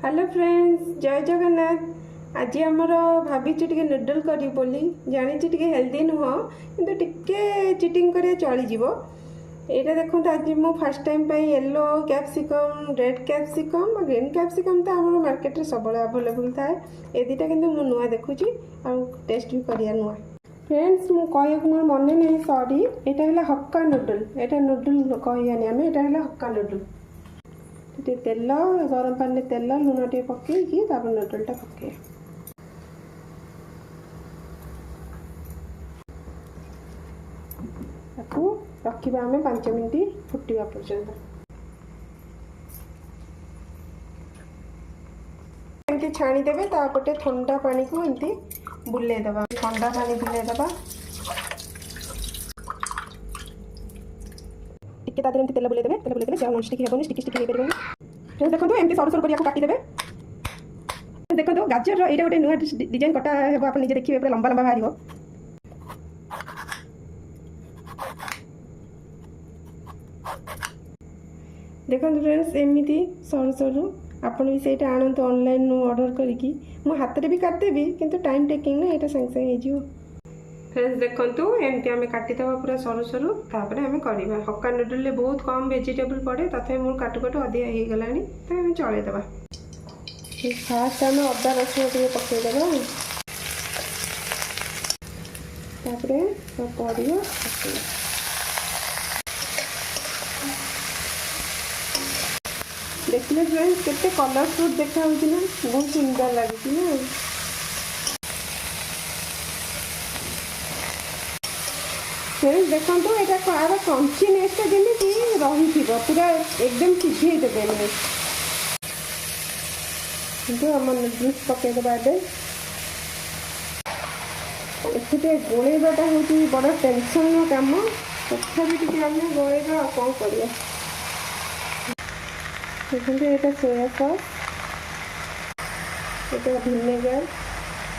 Hello friends, जय जगन्नाथ। आज आमर भाभी टे नूडल करी बोली जानी टे हेल्दी नुह कि टिके चिटिंग कर चलीज। यहाँ देखो आज मु fast time yellow capsicum, red capsicum, green capsicum तो आम मार्केट में सब अवेलेबल थाए। ये दुटा कि नुआ देखुची टेस्ट भी करिया नुआ। फ्रेंड्स मु कह मोर मन नहीं सॉरी, यहाँ हक्का नूडल, यहाँ नूडल कहनी आम, यहाँ हक्का नूडल। तेल गरम पानी तेल लुण टे पकईकि नूडलटा पकई रखा आम 5 मिनट फुटा पर्यंत। एमती छाणीदेवे तापटे ठंडा पानी को एमती बुलेदबा, ठंडा पानी बुलेदबा टिके तादेले एमती तेल बुलेदेवे, तेल बुलेदेले से नॉन स्टिक हेबनी, स्टिकी स्टिकी हेबनी। फ्रेंड्स देखो एमती सरू सरू करिया काटिदेवे। देखो गाजर एटा गोटे नुआ डिजाइन कटा हेबो, आप निजे देखिए पूरा लंबा लंबा बाहरिबो। देखो फ्रेंड्स एमती सरू सरू आपन भी सेटा आनंद ऑनलाइन ऑर्डर करिकी मो हाथ रे भी काटदेबी, किंतु टाइम टेकिंग ना, एटा संग संग हेजियो। फ्रेंड्स देखंतु एमती आमे काटिदबा पूरा सरू सरू, तापरे आमे करिबा। हक्का नूडल ले बहुत कम वेजिटेबल पड़े, तथे मोर काटु काटु अधिक हे गलानी, त आमे चले दबा। फास्ट आमे अदा रसुण टे पकई दबा, तापरे सब परिया पकई। देखिए फ्रेंड्स केते कलरफुल देखा होची ना, बहुत सुंदर लागी ना। फ्रेंड्स देखो यहाँ कार क्रंचीनेस जमी रही पूरा एकदम सीझे देवे कि आम नूडल्स पकईदे। एथे गोलेबाटा हूँ बड़ टेंशन काम, तथापि आम गोलेबा कौन कर। देखते यहाँ सोया सॉस, यहाँ विनेगार।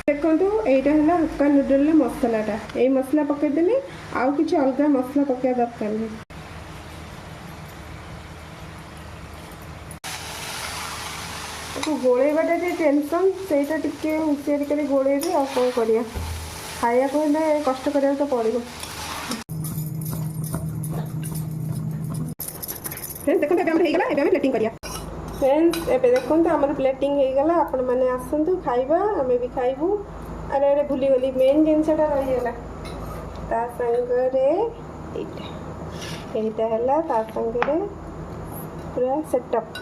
देखो यहाँ है हक्का नूडल मसलाटा, ये मसला पकईदेले आउ किसी अलग मसला पकड़ा दरकार नहीं। गोलेबाटा जो टेंशन सेटा टिके हुसियारी कर गोलेबे आ कौन करिया, खाया को कष्ट करा तो पड़ो। फ्रेंड्स देखो ये प्लेटिंग करिया। फ्रेंड्स एबे देखो आमर प्लेटिंग हो गला, आपण मैंने आसतु खाइबा, आम भी खाइबू। अरे अरे भूली गली मेन जिनसटा रहीगला, ता संगरे एटा है ता संगरे पूरा सेटअप।